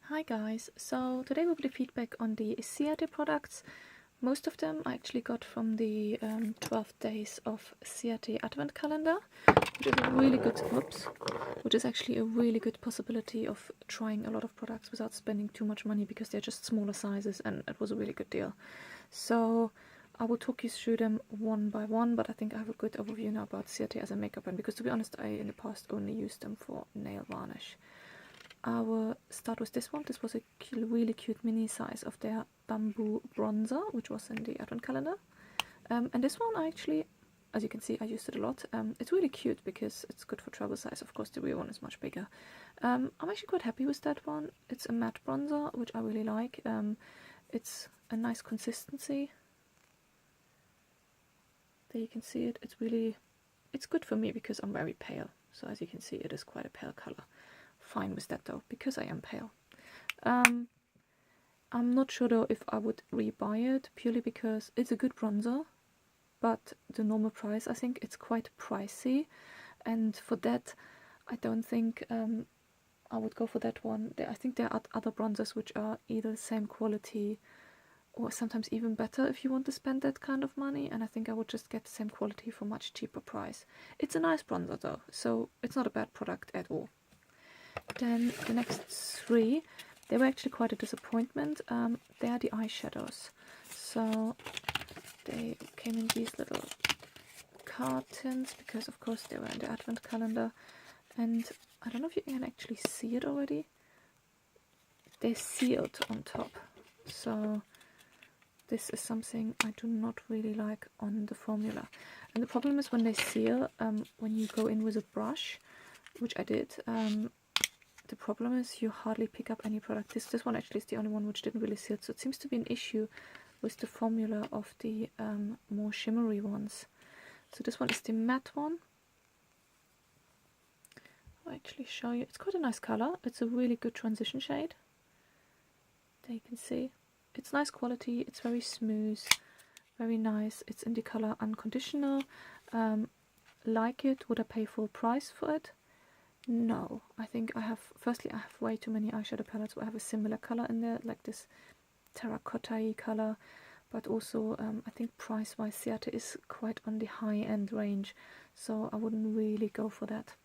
Hi guys, so today will be the feedback on the Ciate products. Most of them I actually got from the 12 days of Ciate Advent Calendar, which is a really good, which is actually a really good possibility of trying a lot of products without spending too much money because they're just smaller sizes, and it was a really good deal. So I will talk you through them one by one, but I think I have a good overview now about Ciate as a makeup brand, because to be honest, I in the past only used them for nail varnish. I will start with this one. This was a really cute mini size of their bamboo bronzer, which was in the advent calendar. And this one I actually, as you can see, I used it a lot. It's really cute because it's good for travel size. Of course, the real one is much bigger. I'm actually quite happy with that one. It's a matte bronzer, which I really like. It's a nice consistency. There you can see it. It's good for me because I'm very pale. So as you can see, it is quite a pale color. Fine with that though, because I am pale. I'm not sure though if I would rebuy it, purely because it's a good bronzer, but the normal price, I think it's quite pricey, and for that I don't think I would go for that one. I think there are other bronzers which are either the same quality or sometimes even better if you want to spend that kind of money, and I think I would just get the same quality for much cheaper price. It's a nice bronzer though, so it's not a bad product at all. Then the next three, they were actually quite a disappointment. They are the eyeshadows. So they came in these little cartons because of course they were in the advent calendar, and I don't know if you can actually see it already. They're sealed on top, so this is something I do not really like on the formula. And the problem is when they seal, when you go in with a brush, which I did, the problem is you hardly pick up any product. This one actually is the only one which didn't really seal, so it seems to be an issue with the formula of the more shimmery ones. So this one is the matte one. I'll actually show you. It's quite a nice color. It's a really good transition shade. There you can see. It's nice quality. It's very smooth, very nice. It's in the color Unconditional. Like it. Would I pay full price for it? No, I think I have way too many eyeshadow palettes where I have a similar color in there, like this terracotta-y color, but also I think price-wise Ciate is quite on the high-end range, so I wouldn't really go for that.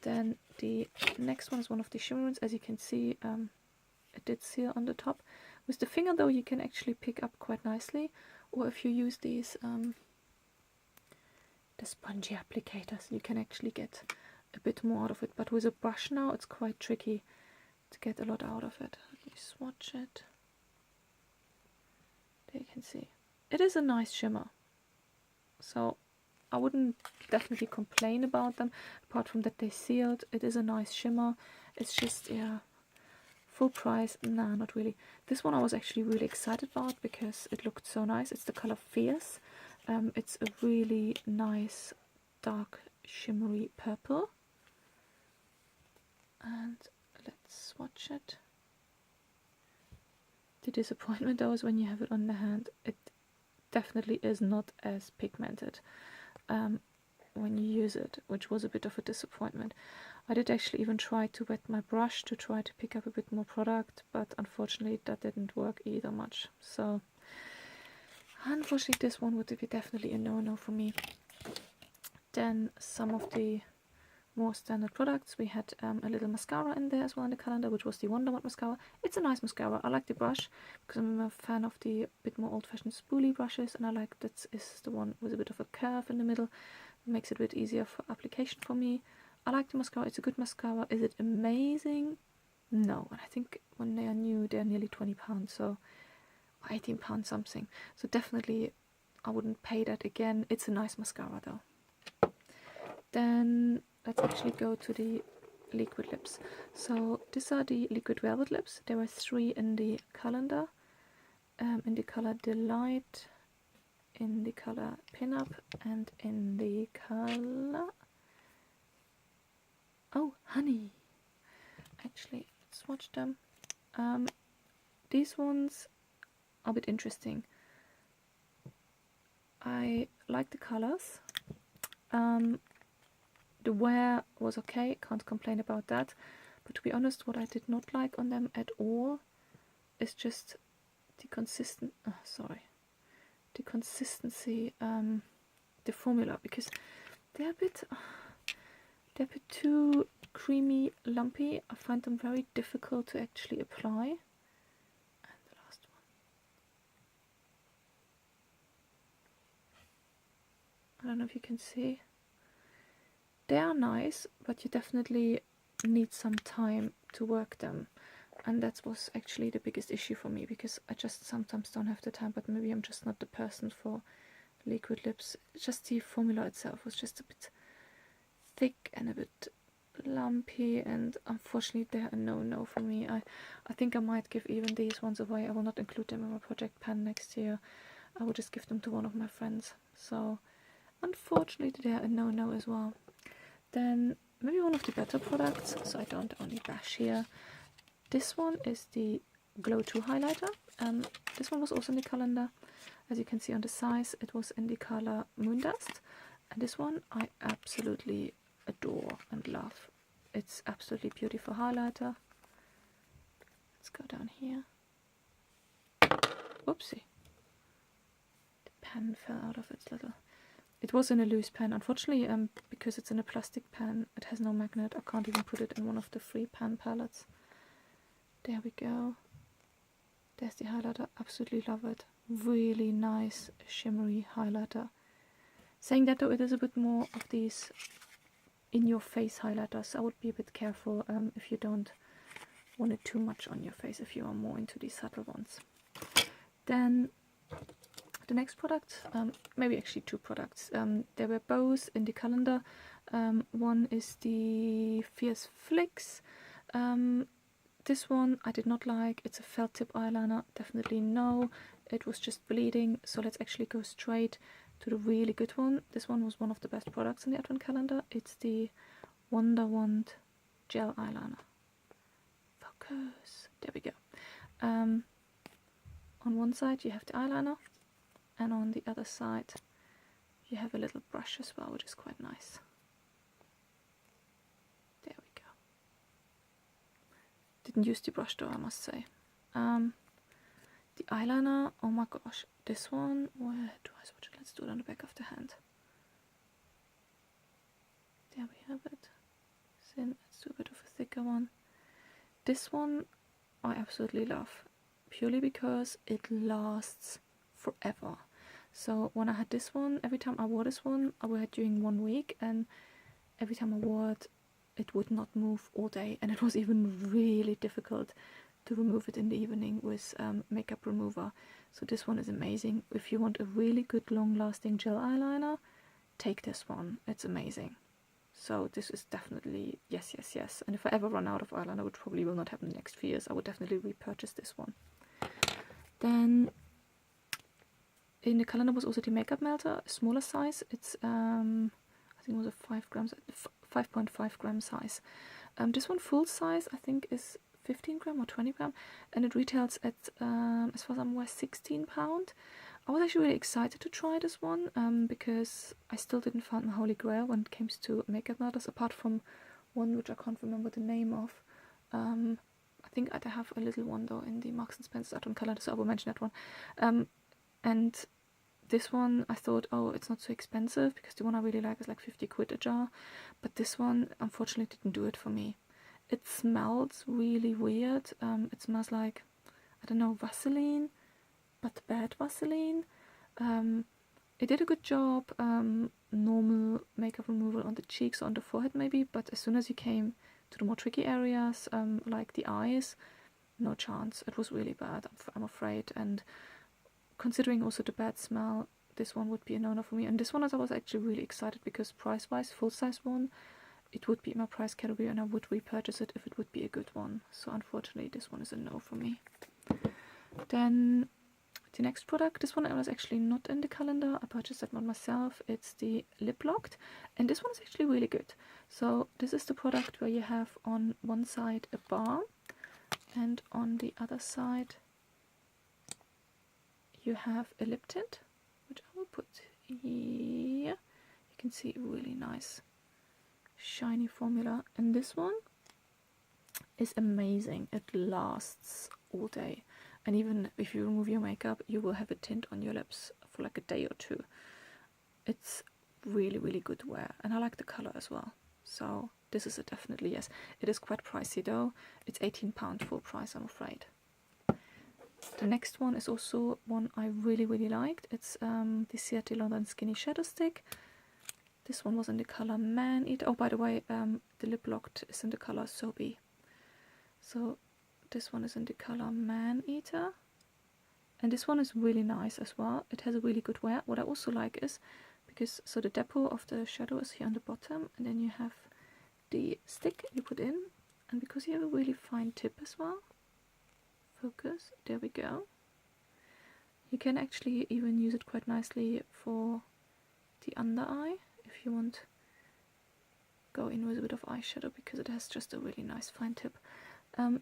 Then the next one is one of the shimmer ones. As you can see, it did seal on the top. With the finger though, you can actually pick up quite nicely, or if you use these the spongy applicators, you can actually get a bit more out of it, but with a brush now it's quite tricky to get a lot out of it. Let me swatch it. There you can see. It is a nice shimmer, so I wouldn't definitely complain about them, apart from that they sealed. It is a nice shimmer. It's just, yeah, full price, nah, not really. This one I was actually really excited about because it looked so nice. It's the color Fierce. It's a really nice dark shimmery purple. And let's swatch it. The disappointment though is when you have it on the hand, it definitely is not as pigmented when you use it, which was a bit of a disappointment. I did actually even try to wet my brush to try to pick up a bit more product, but unfortunately that didn't work either much. So unfortunately this one would be definitely a no-no for me. Then some of the more standard products. We had a little mascara in there as well in the calendar, which was the Wonderwand mascara. It's a nice mascara. I like the brush because I'm a fan of the bit more old-fashioned spoolie brushes, and I like that is the one with a bit of a curve in the middle. It makes it a bit easier for application for me. I like the mascara. It's a good mascara. Is it amazing? No. And I think when they are new, they're nearly £20, so £18 something. So definitely I wouldn't pay that again. It's a nice mascara though. Then let's actually go to the liquid lips. So these are the liquid velvet lips. There were 3 in the calendar, in the color Delight, in the color Pinup, and in the color Honey. Actually, let's swatch them. These ones are a bit interesting. I like the colors. The wear was okay, can't complain about that, But to be honest, what I did not like on them at all is just the the consistency, the formula, because they're a bit too creamy, lumpy. I find them very difficult to actually apply. And the last one. I don't know if you can see. They are nice, but you definitely need some time to work them. And that was actually the biggest issue for me, because I just sometimes don't have the time, but maybe I'm just not the person for liquid lips. Just the formula itself was just a bit thick and a bit lumpy, and unfortunately they're a no for me. I think I might give even these ones away. I will not include them in my project pan next year. I will just give them to one of my friends. So unfortunately they're a no as well. Then maybe one of the better products, so I don't only bash here. This one is the Glow 2 highlighter. This one was also in the calendar. As you can see on the size, it was in the color Moondust. And this one I absolutely adore and love. It's absolutely beautiful highlighter. Let's go down here. Oopsie. The pen fell out of its little... It was in a loose pen. Unfortunately, because it's in a plastic pen, it has no magnet. I can't even put it in one of the free pen palettes. There we go. There's the highlighter. Absolutely love it. Really nice shimmery highlighter. Saying that though, it is a bit more of these in-your-face highlighters. I would be a bit careful if you don't want it too much on your face, if you are more into these subtle ones. Then the next product, maybe actually two products. They were both in the calendar. One is the Fierce Flicks. This one I did not like. It's a felt tip eyeliner. Definitely no. It was just bleeding. So let's actually go straight to the really good one. This one was one of the best products in the Advent calendar. It's the Wonderwand Gel Eyeliner. Focus. There we go. On one side you have the eyeliner, and on the other side you have a little brush as well, which is quite nice. There we go. Didn't use the brush though, I must say. The eyeliner, oh my gosh, this one, where do I swatch it? Let's do it on the back of the hand. There we have it. Thin, let's do a bit of a thicker one. This one I absolutely love, purely because it lasts forever. So when I had this one, every time I wore this one, I wore it during 1 week, and every time I wore it, it would not move all day, and it was even really difficult to remove it in the evening with makeup remover. So this one is amazing. If you want a really good long-lasting gel eyeliner, take this one. It's amazing. So this is definitely yes. And if I ever run out of eyeliner, which probably will not happen in the next few years, I would definitely repurchase this one. Then in the calendar was also the makeup melter, a smaller size. It's I think it was a 5.5 gram size. This one full size I think is 15 gram or 20 gram, and it retails at as far as I'm aware £16. I was actually really excited to try this one because I still didn't find my holy grail when it comes to makeup melters, apart from one which I can't remember the name of. I think I have a little one though in the Marks & Spencer's Advent calendar, so I will mention that one. And this one I thought, oh, it's not so expensive, because the one I really like is like 50 quid a jar, but this one unfortunately didn't do it for me. It smells really weird. It smells like, I don't know, Vaseline, but bad Vaseline. It did a good job, normal makeup removal on the cheeks or on the forehead maybe, but as soon as you came to the more tricky areas, like the eyes, no chance. It was really bad, I'm afraid. And considering also the bad smell, this one would be a no-no for me. And this one I was actually really excited, because price-wise, full-size one, it would be in my price category, and I would repurchase it if it would be a good one. So unfortunately this one is a no for me. Then the next product, this one was actually not in the calendar. I purchased that one myself. It's the Lip Locked, and this one is actually really good. So this is the product where you have on one side a bar, and on the other side you have a lip tint, which I will put here. You can see really nice shiny formula. And this one is amazing. It lasts all day, and even if you remove your makeup, you will have a tint on your lips for like a day or two. It's really, really good wear, and I like the color as well. So this is a definitely yes. It is quite pricey though. It's £18 full price, I'm afraid. The next one is also one I really, really liked. It's the Ciate London Skinny Shadow Stick. This one was in the color Man Eater. Oh, by the way, the lip locked is in the color Sobe. So this one is in the color Man Eater. And this one is really nice as well. It has a really good wear. What I also like is, because, so the depot of the shadow is here on the bottom, and then you have the stick you put in, and because you have a really fine tip as well, focus, there we go. You can actually even use it quite nicely for the under eye, if you want go in with a bit of eyeshadow, because it has just a really nice fine tip.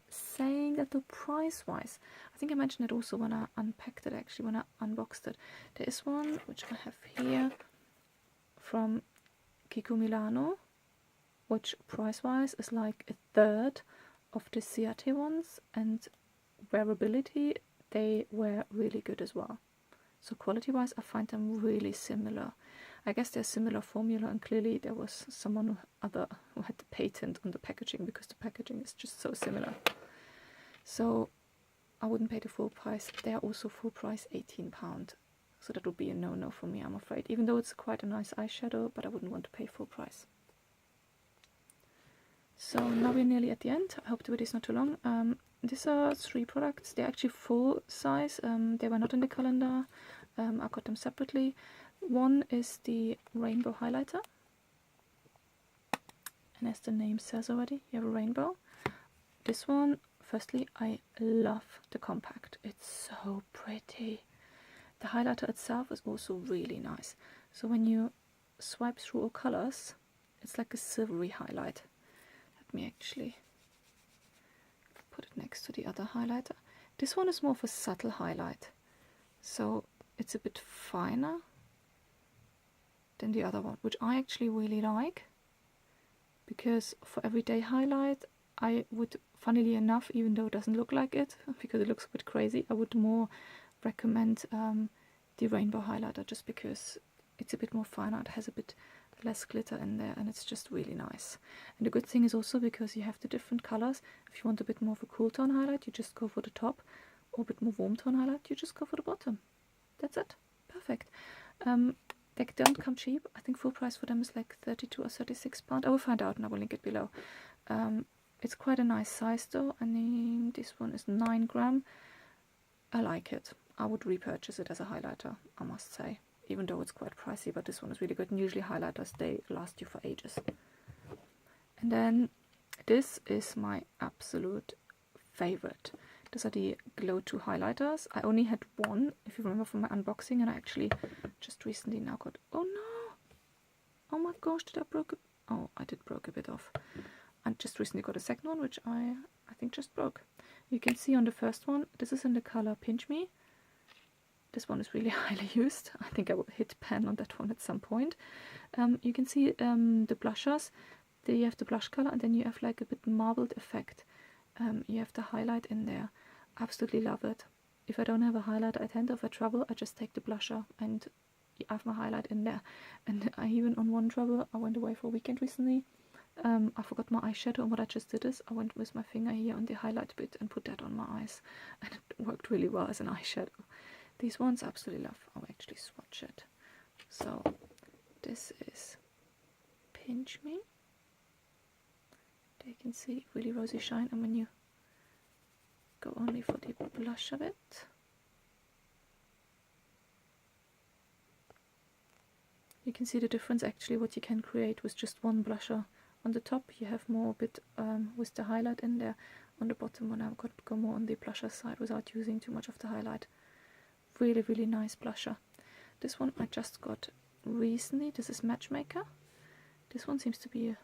Saying that the price wise, I think I mentioned it also when I unpacked it, actually when I unboxed it. There is one which I have here from Kiko Milano, which price wise is like a third of the Ciate ones, and wearability, they were really good as well. So quality wise, I find them really similar. I guess they're similar formula, and clearly there was someone who had the patent on the packaging, because the packaging is just so similar. So I wouldn't pay the full price. They are also full price £18. So that would be a no-no for me, I'm afraid. Even though it's quite a nice eyeshadow, but I wouldn't want to pay full price. So now we're nearly at the end. I hope the video is not too long. These are 3 products. They're actually full size. They were not in the calendar. I got them separately. One is the rainbow highlighter, and as the name says already, you have a rainbow. This one, firstly, I love the compact. It's so pretty. The highlighter itself is also really nice. So when you swipe through all colors, it's like a silvery highlight. Let me actually put it next to the other highlighter. This one is more of a subtle highlight, so it's a bit finer than the other one, which I actually really like, because for everyday highlight I would, funnily enough, even though it doesn't look like it because it looks a bit crazy, I would more recommend the rainbow highlighter, just because it's a bit more finer, it has a bit less glitter in there, and it's just really nice. And the good thing is also, because you have the different colors, if you want a bit more of a cool tone highlight, you just go for the top, or a bit more warm tone highlight, you just go for the bottom. That's it. Perfect. They don't come cheap. I think full price for them is like £32 or £36. I will find out and I will link it below. It's quite a nice size though. I think this one is 9 gram. I like it. I would repurchase it as a highlighter, I must say. Even though it's quite pricey, but this one is really good. And usually highlighters, they last you for ages. And then this is my absolute favorite. These are the Glow 2 highlighters. I only had one, if you remember from my unboxing, and I actually just recently now got... Oh no! Oh my gosh, did I broke it? Oh, I did broke a bit off. I just recently got a second one, which I think just broke. You can see on the first one, this is in the color Pinch Me. This one is really highly used. I think I will hit pan on that one at some point. You can see the blushers. There you have the blush color, and then you have like a bit marbled effect. You have the highlight in there. Absolutely love it. If I don't have a highlighter at hand, if I travel, I just take the blusher and I have my highlight in there. And I even on one travel, I went away for a weekend recently. I forgot my eyeshadow, and what I just did is I went with my finger here on the highlight bit and put that on my eyes, and it worked really well as an eyeshadow. These ones I absolutely love. I'll actually swatch it. So this is Pinch Me. You can see really rosy shine, and when you go only for the blush of it, you can see the difference actually what you can create with just one blusher. On the top you have more a bit with the highlight in there. On the bottom one I've got to go more on the blusher side without using too much of the highlight. Really, really nice blusher. This one I just got recently. This is Matchmaker. This one seems to be a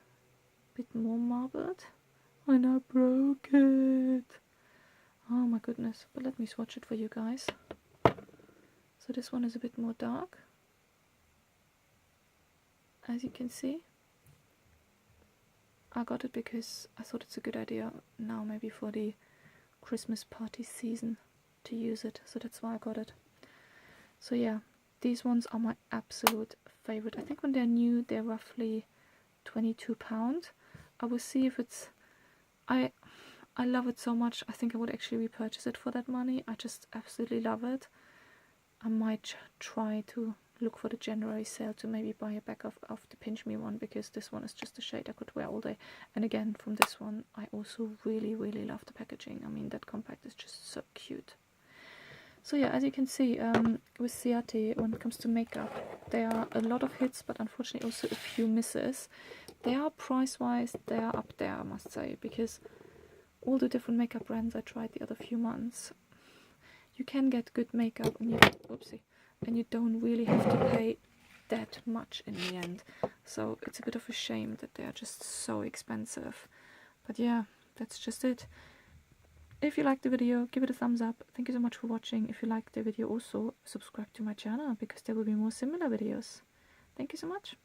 bit more marbled, and I broke it. Oh my goodness, but let me swatch it for you guys. So this one is a bit more dark, as you can see. I got it because I thought it's a good idea now, maybe for the Christmas party season, to use it, so that's why I got it. So yeah, these ones are my absolute favorite. I think when they're new, they're roughly £22. I will see if it's... I love it so much, I think I would actually repurchase it for that money. I just absolutely love it. I might try to look for the January sale to maybe buy a pack of the Pinch Me one, because this one is just a shade I could wear all day. And again, from this one, I also really, really love the packaging. I mean, that compact is just so cute. So yeah, as you can see, with Ciate, when it comes to makeup, there are a lot of hits, but unfortunately also a few misses. They are price-wise, they are up there, I must say, because all the different makeup brands I tried the other few months, you can get good makeup and you don't really have to pay that much in the end. So it's a bit of a shame that they are just so expensive. But yeah, that's just it. If you liked the video, give it a thumbs up. Thank you so much for watching. If you liked the video, also subscribe to my channel, because there will be more similar videos. Thank you so much.